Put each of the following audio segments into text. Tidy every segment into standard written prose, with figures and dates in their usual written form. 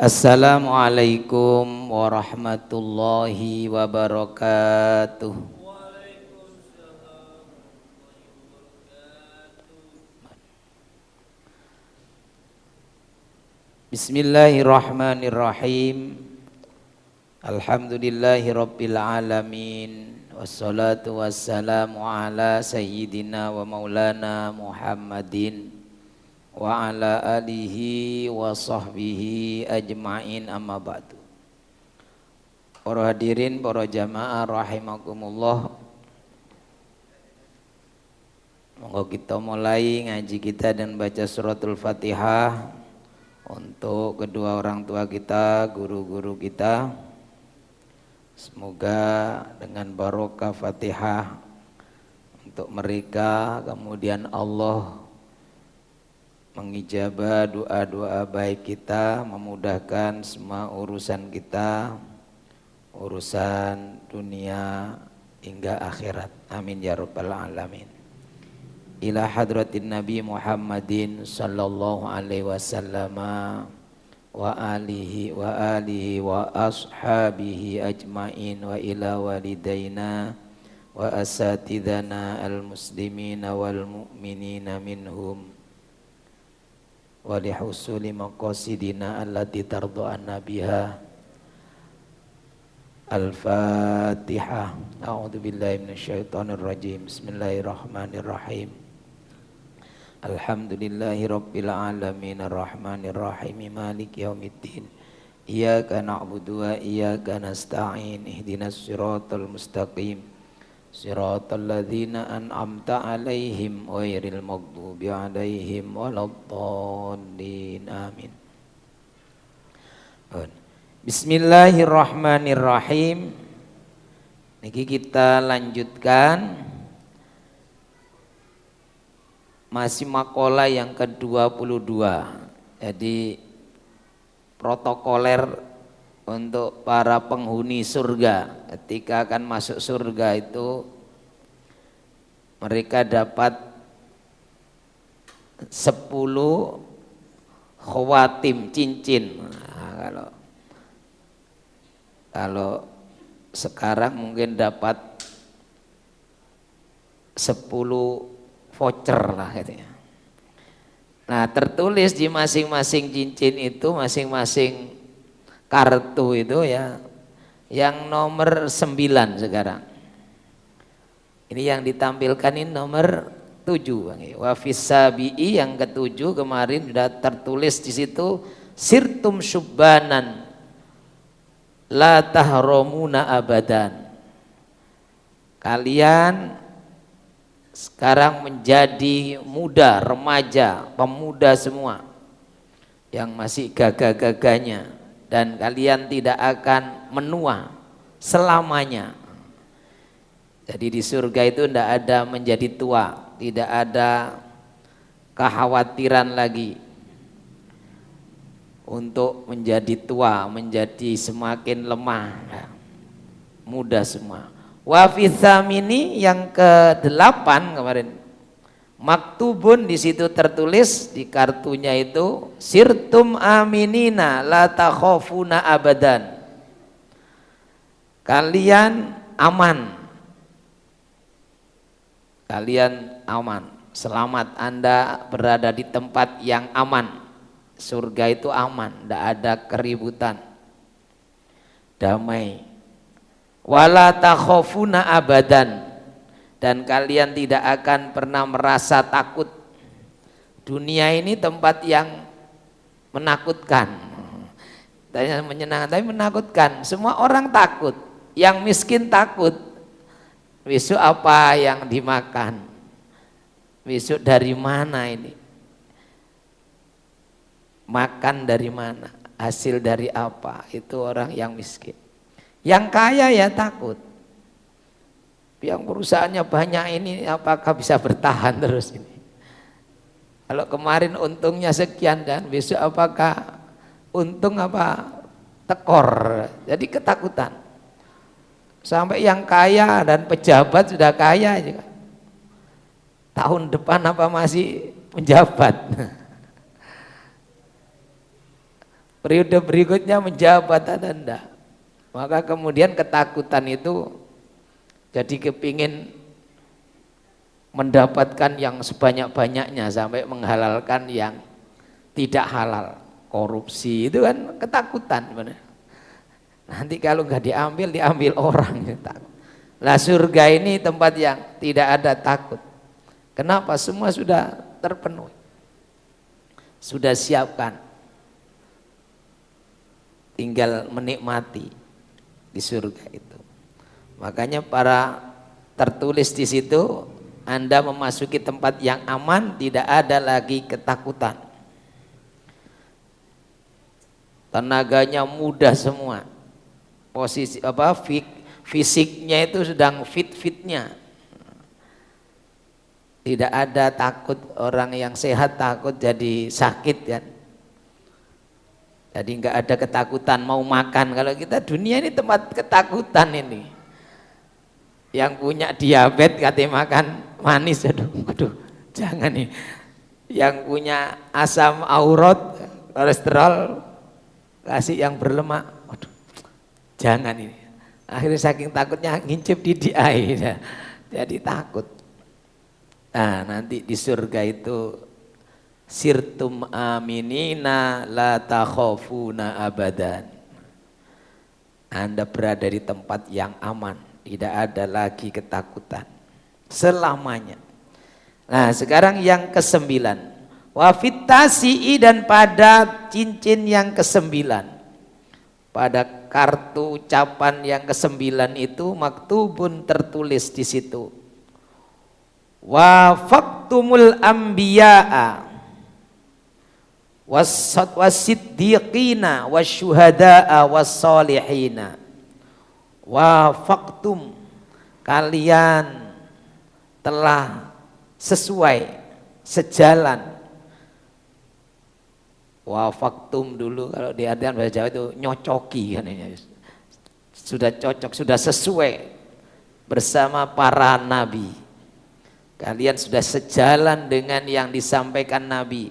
Assalamualaikum warahmatullahi wabarakatuh. Bismillahirrahmanirrahim. Alhamdulillahi rabbil alamin. Wassalatu wassalamu ala sayyidina wa maulana Muhammadin wa ala alihi wa sahbihi ajma'in, amma ba'du. Para hadirin, para jamaah rahimakumullah, monggo kita mulai ngaji kita dan baca suratul Fatihah untuk kedua orang tua kita, guru-guru kita. Semoga dengan barokah Fatihah untuk mereka, kemudian Allah mengijabah doa-doa baik kita, memudahkan semua urusan kita, urusan dunia hingga akhirat. Amin ya rabbal alamin. Ila hadratin Nabi Muhammadin sallallahu alaihi wasallam wa alihi wa ashabihi ajmain, wa ila walidaina wa asatidana al-muslimina wal mu'minina minhum wa lihusuli maqasidina allati tardu'anna biha. Al-Fatihah. A'udzu billahi minasyaitonir rajim. Bismillahirrahmanirrahim. Alhamdulillahi rabbil alamin, arrahmanir rahim, maliki yaumiddin. Iyyaka na'budu wa iyyaka nasta'in. Ihdinas siratal mustaqim. Siratal ladzina an'amta 'alaihim ghairil maghdubi 'alaihim waladdallin. Amin. Bismillahirrahmanirrahim. Niki kita lanjutkan masih makalah yang ke-22. Jadi protokoler untuk para penghuni surga. Ketika akan masuk surga itu mereka dapat 10 khawatim cincin. Nah, kalau sekarang mungkin dapat 10 voucher lah gitu ya. Nah, tertulis di masing-masing cincin itu, masing-masing kartu itu ya, yang nomor 9 sekarang. Ini yang ditampilkan ini nomor 7. Wa fissabi'i yang ke-7 kemarin sudah tertulis di situ, sirtum syubbanan la tahromuna abadan. Kalian sekarang menjadi muda, remaja, pemuda semua yang masih gagah-gagahnya, dan kalian tidak akan menua selamanya. Jadi di surga itu tidak ada menjadi tua, tidak ada kekhawatiran lagi untuk menjadi tua, menjadi semakin lemah, muda semua. Wa fitsamini yang ke-8 kemarin, maktubun, di situ tertulis di kartunya itu, sirtum aminina la takhafuna abadan. Kalian aman. Kalian aman, selamat, Anda berada di tempat yang aman. Surga itu aman, tidak ada keributan, damai. Wala takhafuna abadan, dan kalian tidak akan pernah merasa takut. Dunia ini tempat yang menakutkan, tanya menyenangkan tapi menakutkan. Semua orang takut, yang miskin takut besok apa yang dimakan, besok dari mana ini, makan dari mana, hasil dari apa. Itu orang yang miskin. Yang kaya ya takut, yang perusahaannya banyak ini apakah bisa bertahan terus ini. Kalau kemarin untungnya sekian dan besok apakah untung apa tekor. Jadi ketakutan. Sampai yang kaya dan pejabat sudah kaya juga, tahun depan apa masih menjabat. periode berikutnya menjabat atau enggak. Maka kemudian ketakutan itu jadi kepingin mendapatkan yang sebanyak-banyaknya sampai menghalalkan yang tidak halal. Korupsi itu kan ketakutan benar. Nanti kalau nggak diambil orang. Lah surga ini tempat yang tidak ada takut. Kenapa? Semua sudah terpenuhi. Sudah siapkan. Tinggal menikmati di surga itu. Makanya para tertulis di situ, Anda memasuki tempat yang aman, tidak ada lagi ketakutan. Tenaganya mudah semua. Posisi fisiknya itu sedang fit-fitnya. Tidak ada takut, orang yang sehat takut jadi sakit kan. Jadi nggak ada ketakutan mau makan. Kalau kita dunia ini tempat ketakutan ini. Yang punya diabetes katanya makan manis, aduh jangan nih. Yang punya asam aurat, kolesterol kasih yang berlemak, aduh jangan ini. Akhirnya saking takutnya ngincip di air, jadi takut. Nah nanti di surga itu sirtum aminina la takhafuna abadan. Anda berada di tempat yang aman, tidak ada lagi ketakutan selamanya. Nah sekarang yang ke-9, wa fitasi'i, dan pada cincin yang ke-9, pada kartu ucapan yang ke-9 itu maktubun, tertulis di situ, wa faktumul anbiya'a wasiddiqina wasyuhada'a wassolihina. Wa faktum, kalian telah sesuai, sejalan. Wa faktum dulu kalau di artian bahasa Jawa itu nyocoki kan ini. Sudah cocok, sudah sesuai bersama para nabi. Kalian sudah sejalan dengan yang disampaikan nabi.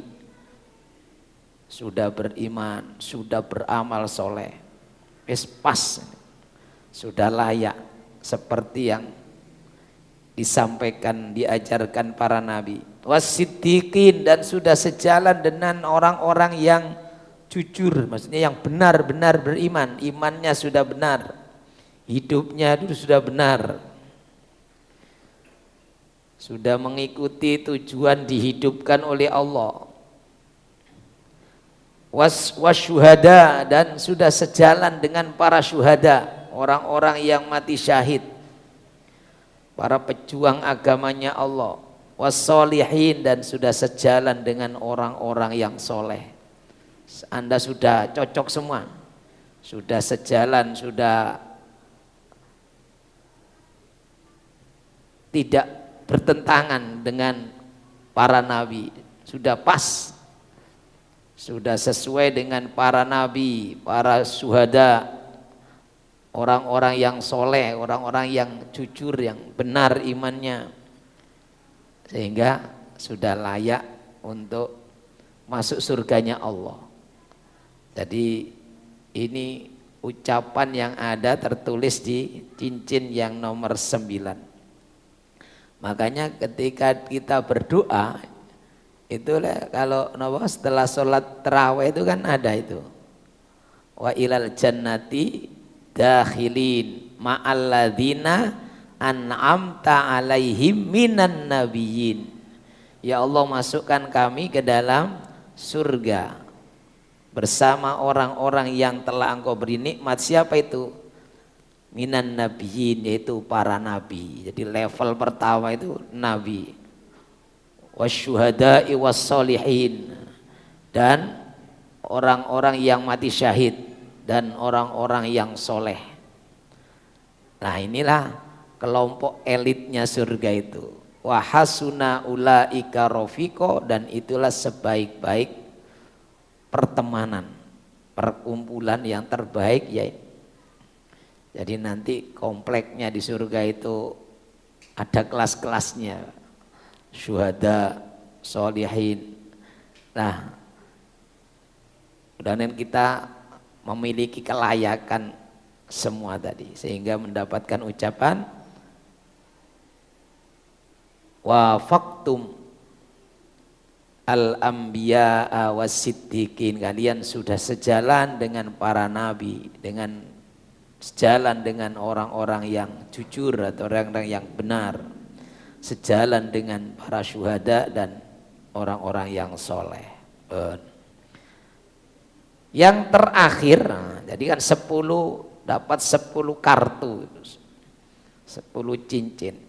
Sudah beriman, sudah beramal soleh, pas, sudah layak seperti yang disampaikan, diajarkan para nabi. Wasiddiqin, dan sudah sejalan dengan orang-orang yang jujur, maksudnya yang benar-benar beriman, imannya sudah benar, hidupnya itu sudah benar, sudah mengikuti tujuan dihidupkan oleh Allah. Wasyuhada, dan sudah sejalan dengan para syuhada, orang-orang yang mati syahid, para pejuang agamanya Allah. Wassolihin, dan sudah sejalan dengan orang-orang yang soleh. Anda sudah cocok semua, sudah sejalan, sudah tidak bertentangan dengan para nabi, sudah pas, sudah sesuai dengan para nabi, para syuhada, orang-orang yang soleh, orang-orang yang jujur, yang benar imannya, sehingga sudah layak untuk masuk surganya Allah. Jadi ini ucapan yang ada tertulis di cincin yang nomor 9. Makanya ketika kita berdoa itu kalau setelah sholat tarawih itu kan ada itu, wa ilal jannati dakhilin ma'alladzina an'amta alaihim minan nabiyyin. Ya Allah, masukkan kami ke dalam surga bersama orang-orang yang telah Engkau beri nikmat. Siapa itu? Minan nabiyyin, yaitu para nabi. Jadi level pertama itu nabi. Wasyuhada'i wassolihin, dan orang-orang yang mati syahid, dan orang-orang yang soleh. Nah inilah kelompok elitnya surga itu. Wa hasuna ulaika rafiqo, dan itulah sebaik-baik pertemanan, perkumpulan yang terbaik ya. Jadi nanti kompleknya di surga itu ada kelas-kelasnya, syuhada, sholihin. Nah Mudah-mudahan kita memiliki kelayakan semua tadi sehingga mendapatkan ucapan wa faktum al-anbiya'a was-siddiqin, kalian sudah sejalan dengan para nabi, dengan sejalan dengan orang-orang yang jujur atau orang-orang yang benar, sejalan dengan para syuhada dan orang-orang yang soleh. Yang terakhir, jadi kan 10 dapat 10 kartu, 10 cincin.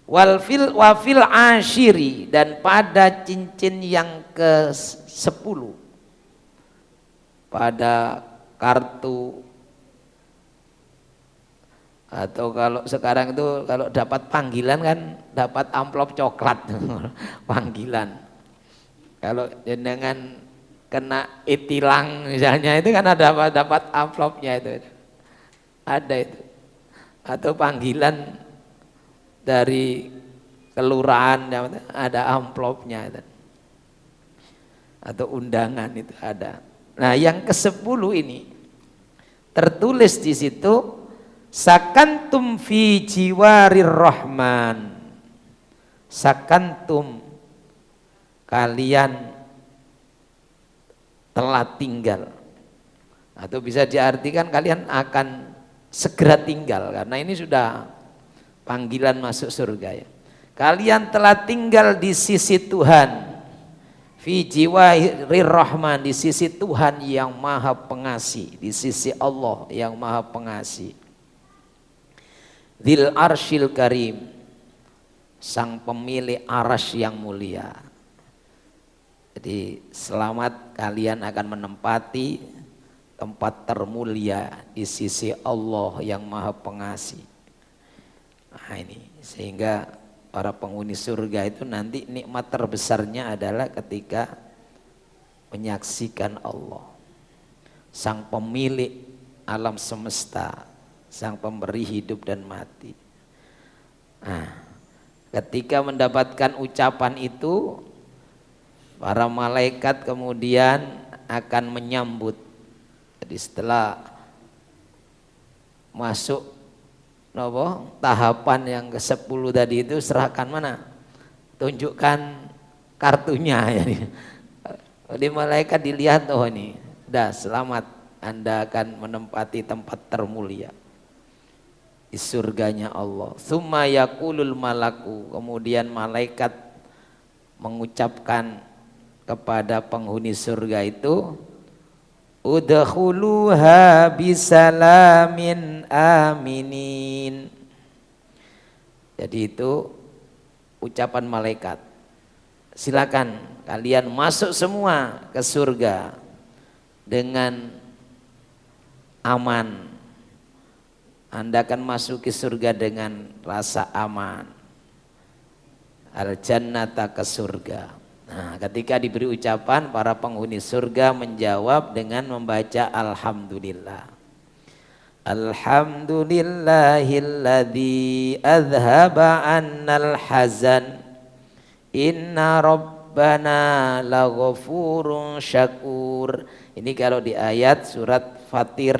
Wafil ashiri, dan pada cincin yang ke-10, pada kartu, atau kalau sekarang itu kalau dapat panggilan kan dapat amplop coklat panggilan. Kalau dengan kena itilang misalnya itu kan ada dapat amplopnya itu, ada itu, atau panggilan dari kelurahan ada amplopnya itu, atau undangan itu ada. Nah yang ke-10 ini tertulis di situ sakantum fi jiwarir rahman, sakantum, kalian telah tinggal, atau bisa diartikan kalian akan segera tinggal, karena ini sudah panggilan masuk surga ya. Kalian telah tinggal di sisi Tuhan, fi jiwarir rahman, di sisi Tuhan yang maha pengasih, di sisi Allah yang maha pengasih. Dzil arsyil karim, sang pemilik arasy yang mulia. Jadi selamat, kalian akan menempati tempat termulia di sisi Allah yang maha pengasih. Nah ini, sehingga para penghuni surga itu nanti nikmat terbesarnya adalah ketika menyaksikan Allah, sang pemilik alam semesta, sang pemberi hidup dan mati. Nah, ketika mendapatkan ucapan itu, para malaikat kemudian akan menyambut. Jadi setelah masuk tahapan yang ke-10 tadi itu, serahkan mana? Tunjukkan kartunya. Jadi malaikat dilihat, oh ini, dah selamat, Anda akan menempati tempat termulia di surganya Allah. Tsumma yaqulul malaku, kemudian malaikat mengucapkan kepada penghuni surga itu, udkhuluha bisalamin aminin. Jadi itu ucapan malaikat, silakan kalian masuk semua ke surga dengan aman. Anda akan masuk ke surga dengan rasa aman. Al-jannata, ke surga. Nah, ketika diberi ucapan, para penghuni surga menjawab dengan membaca alhamdulillah. Alhamdulillahilladzi azhaba annal hazan, inna rabbana laghafurun syakur. Ini kalau di ayat surat Fatir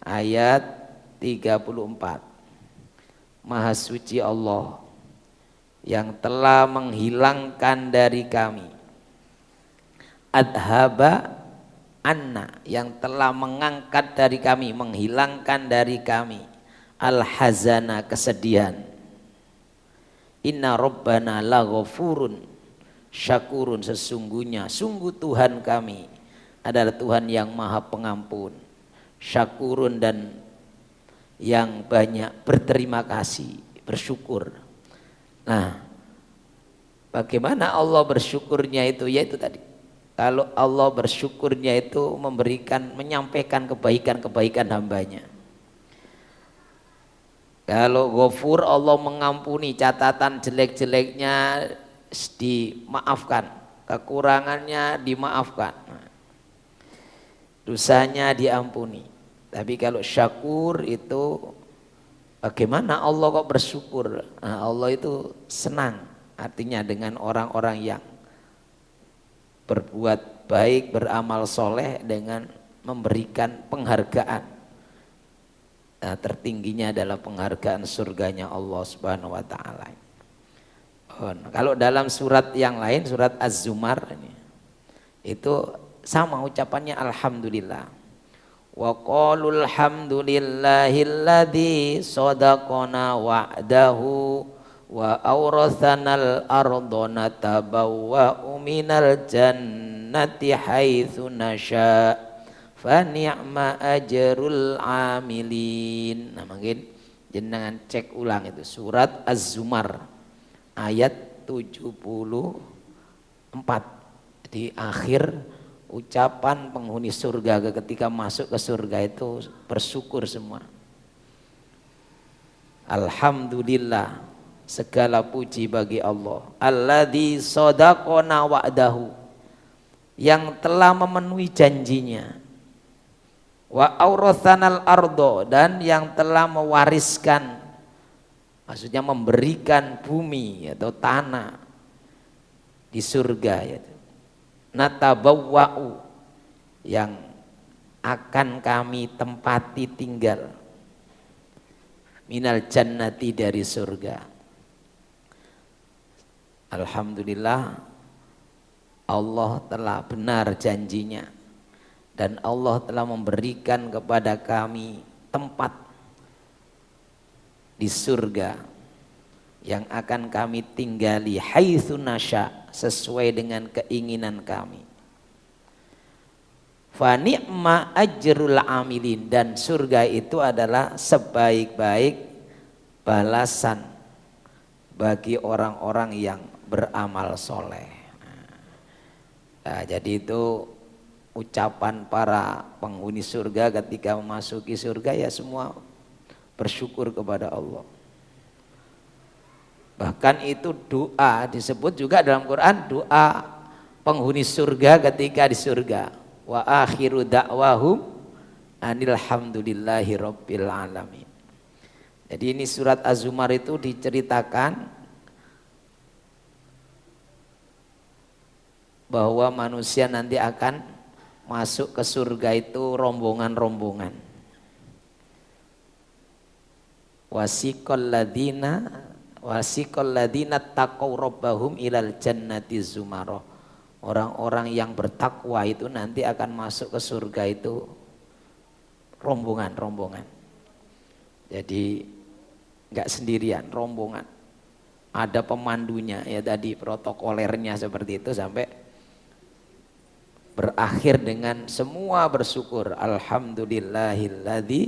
ayat 34. Maha suci Allah yang telah menghilangkan dari kami, adhaba anna, yang telah mengangkat dari kami, menghilangkan dari kami, al-hazana, kesedihan. Inna rabbana laghafurun syakurun, sesungguhnya sungguh Tuhan kami adalah Tuhan yang maha pengampun, syakurun, dan yang banyak berterima kasih, bersyukur. Nah, bagaimana Allah bersyukurnya itu? Yaitu tadi, kalau Allah bersyukurnya itu menyampaikan kebaikan-kebaikan hambanya. Kalau Ghafur, Allah mengampuni catatan jelek-jeleknya, dimaafkan, kekurangannya dimaafkan, dosanya diampuni. Tapi kalau Syakur itu, bagaimana Allah kok bersyukur? Nah, Allah itu senang, artinya dengan orang-orang yang berbuat baik, beramal soleh dengan memberikan penghargaan. Nah, tertingginya adalah penghargaan surganya Allah Subhanahu wa taala. Kalau dalam surat yang lain, surat Az-Zumar ini, itu sama ucapannya alhamdulillah. Wa qalul hamdulillahilladzi shadaqana wa'dahu wa awrathanal arda natabawwa'u minal jannati haitsu nasya fa ni'ma ajrul amilin. Nah, mungkin jenengan cek ulang itu surat Az-Zumar ayat 74 di akhir ucapan penghuni surga ketika masuk ke surga itu bersyukur semua. Alhamdulillah, segala puji bagi Allah. Alladzi shadaqana wa'dahu, yang telah memenuhi janjinya. Wa aurathanal ardo, dan yang telah mewariskan, maksudnya memberikan bumi atau tanah di surga yaitu. Natabawwa'u, yang akan kami tempati tinggal, minal jannati, dari surga. Alhamdulillah, Allah telah benar janjinya dan Allah telah memberikan kepada kami tempat di surga yang akan kami tinggali haitsu nasya, sesuai dengan keinginan kami. Fa ni'ma ajrul amilin, dan surga itu adalah sebaik-baik balasan bagi orang-orang yang beramal soleh. Nah, jadi itu ucapan para penghuni surga ketika memasuki surga, ya semua bersyukur kepada Allah. Bahkan itu doa disebut juga dalam Quran, doa penghuni surga ketika di surga. Wa akhiru da'wahum anilhamdulillahi rabbil alamin. Jadi ini surat Az-Zumar itu diceritakan bahwa manusia nanti akan masuk ke surga itu rombongan-rombongan. Wasiqal ladina taqaw rabbahum ilal jannati zumara. Orang-orang yang bertakwa itu nanti akan masuk ke surga itu rombongan-rombongan. Jadi enggak sendirian, rombongan. Ada pemandunya, ya tadi protokolernya seperti itu, sampai berakhir dengan semua bersyukur. Alhamdulillahilladzi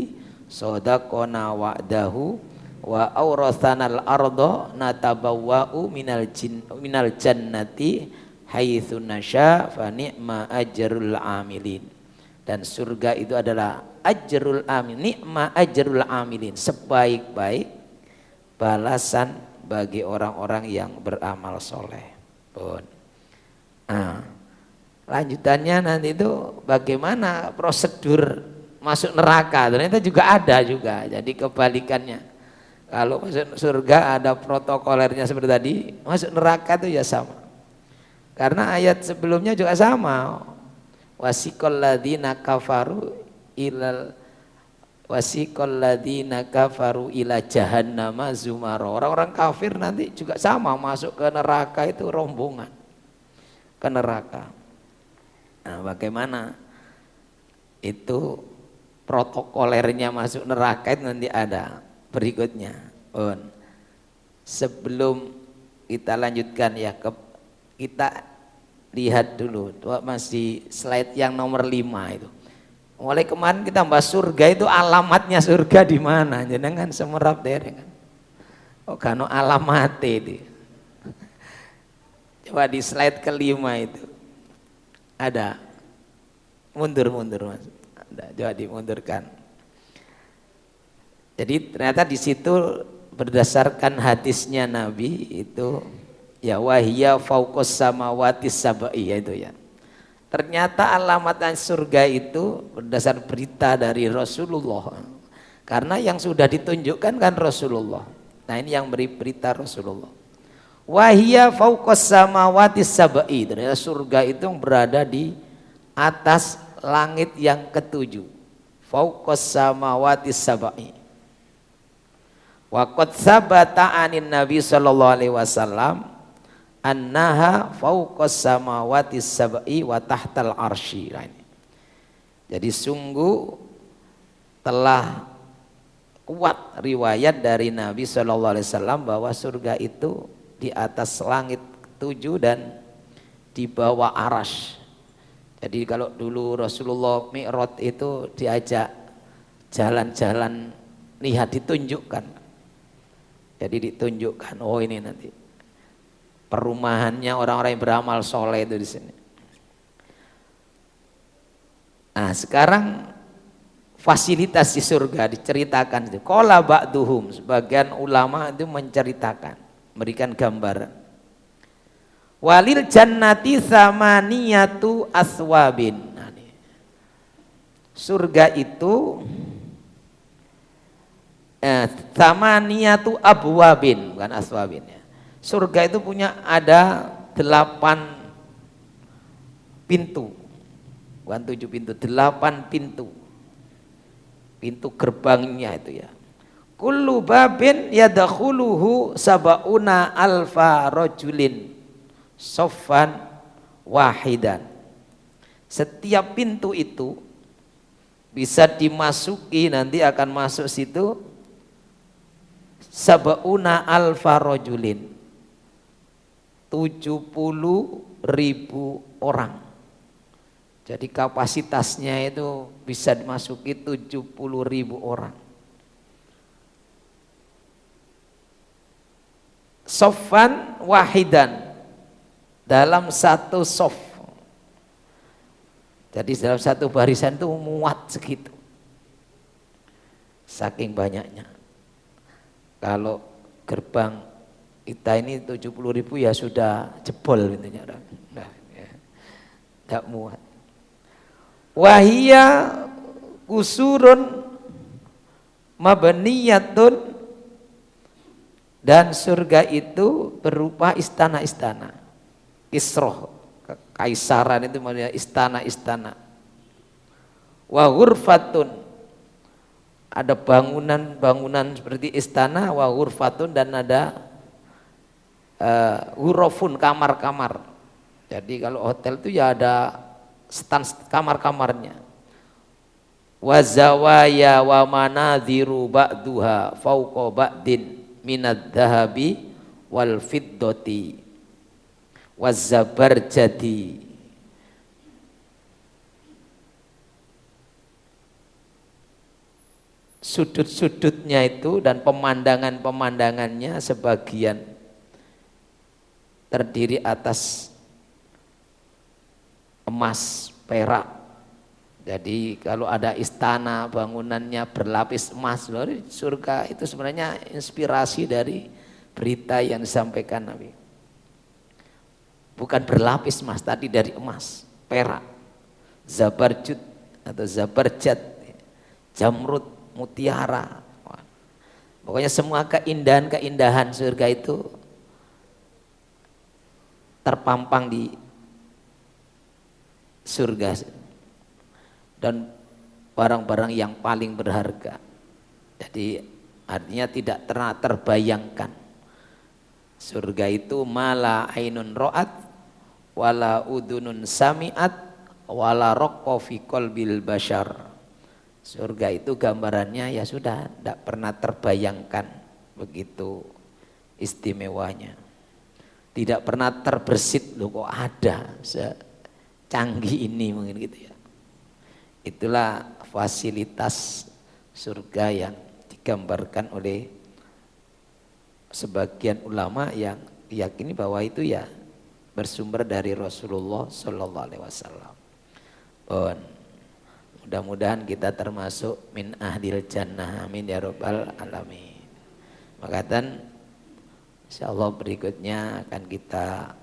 shadaqana wa'dahu wa aurathanal arda natabawwa'u minal jannati haitsu nasya fa ni'ma ajrul amilin. Dan surga itu adalah ajrul amilin, ni'ma ajrul amilin, sebaik-baik balasan bagi orang-orang yang beramal soleh. Lanjutannya nanti itu bagaimana prosedur masuk neraka, ternyata juga ada juga. Jadi kebalikannya, kalau masuk surga ada protokolernya seperti tadi, masuk neraka itu ya sama. Karena ayat sebelumnya juga sama. Wasiqal ladzina kafaru ila jahannama zumara. Orang-orang kafir nanti juga sama, masuk ke neraka itu rombongan ke neraka. Nah, bagaimana itu protokolernya masuk neraka itu nanti ada berikutnya. Sebelum kita lanjutkan ya, kita lihat dulu, masih slide yang nomor 5 itu. Mulai kemarin kita bahas surga itu, alamatnya surga di mana? Jangan semerap dereng. Oh, kano alamatnya itu. Coba di slide kelima itu. Ada, mundur Mas. Ada, coba dimundurkan. Jadi ternyata di situ berdasarkan hadisnya Nabi itu, ya wahiyya fauqas samawati sab'i, itu ya. Ternyata alamat surga itu berdasar berita dari Rasulullah. Karena yang sudah ditunjukkan kan Rasulullah. Nah, ini yang beri berita Rasulullah. Wahia fauqas samawati sab'i. Ternyata surga itu berada di atas langit yang ketujuh. Fauqas samawati sab'i. Wa qad sabata 'anin Nabi sallallahu alaihi wasallam annaha fauqas samawati sab'i wa tahtal arsy. Jadi sungguh telah kuat riwayat dari Nabi sallallahu alaihi wasallam bahwa surga itu di atas langit ketujuh dan di bawah arasy. Jadi kalau dulu Rasulullah Mi'raj itu diajak jalan-jalan, lihat, ditunjukkan. Jadi ditunjukkan, oh ini nanti perumahannya orang-orang yang beramal soleh itu di sini. Nah sekarang fasilitas di surga diceritakan itu. Qala ba'duhum, sebagian ulama itu menceritakan, memberikan gambaran. Walil jannati samaniyatu aswabin. Nah, surga itu samaniyatu abwabin, bukan aswabin ya. Surga itu punya ada 8 pintu, bukan 7 pintu, 8 pintu. Pintu gerbangnya itu ya. Kullu babin yadkhuluhu sab'una alfa rajulin soffan wahidan. Setiap pintu itu bisa dimasuki, nanti akan masuk situ sab'una alfa rajulin, 70.000 orang. Jadi kapasitasnya itu bisa dimasuki 70.000 orang. Soffan wahidan, dalam satu sof. Jadi dalam satu barisan itu muat segitu, saking banyaknya. Kalau gerbang kita ini 70.000 ya sudah jebol pintunya, nah, ya, tidak muat. Wahia kusurun mabniyatun, dan surga itu berupa istana-istana. Kisroh, kekaisaran itu maksudnya istana-istana. Wa ghurfatun, ada bangunan-bangunan seperti istana. Wa ghurfatun, dan ada ghurafun, kamar-kamar. Jadi kalau hotel itu ya ada stand kamar-kamarnya. Wa zawaya wa manadhiru ba'duha fauqa ba'din minad dhahabi wal fiddati waz zabarjadi. Sudut-sudutnya itu dan pemandangan-pemandangannya sebagian terdiri atas emas, perak. Jadi kalau ada istana bangunannya berlapis emas, surga itu sebenarnya inspirasi dari berita yang disampaikan Nabi. Bukan berlapis emas, tadi dari emas, perak, zabarjud atau zabarjat, jamrud, mutiara. Pokoknya semua keindahan-keindahan surga itu terpampang di surga. Dan barang-barang yang paling berharga. Jadi artinya tidak pernah terbayangkan. Surga itu mala ainun ro'at wala udunun sami'at wala raqqa fi qalbil bashar. Surga itu gambarannya ya sudah tidak pernah terbayangkan, begitu istimewanya. Tidak pernah terbersit, loh kok ada secanggih ini mungkin gitu ya. Itulah fasilitas surga yang digambarkan oleh sebagian ulama yang diyakini bahwa itu ya bersumber dari Rasulullah Sallallahu Alaihi Wasallam. Mudah-mudahan kita termasuk min ahlil jannah, amin ya rabbal alamin. Makatan insyaallah berikutnya akan kita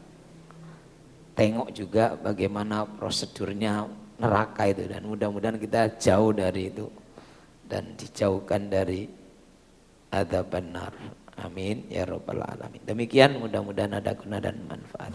tengok juga bagaimana prosedurnya neraka itu, dan mudah-mudahan kita jauh dari itu dan dijauhkan dari adzab benar. Amin ya rabbal alamin. Demikian, mudah-mudahan ada guna dan manfaat.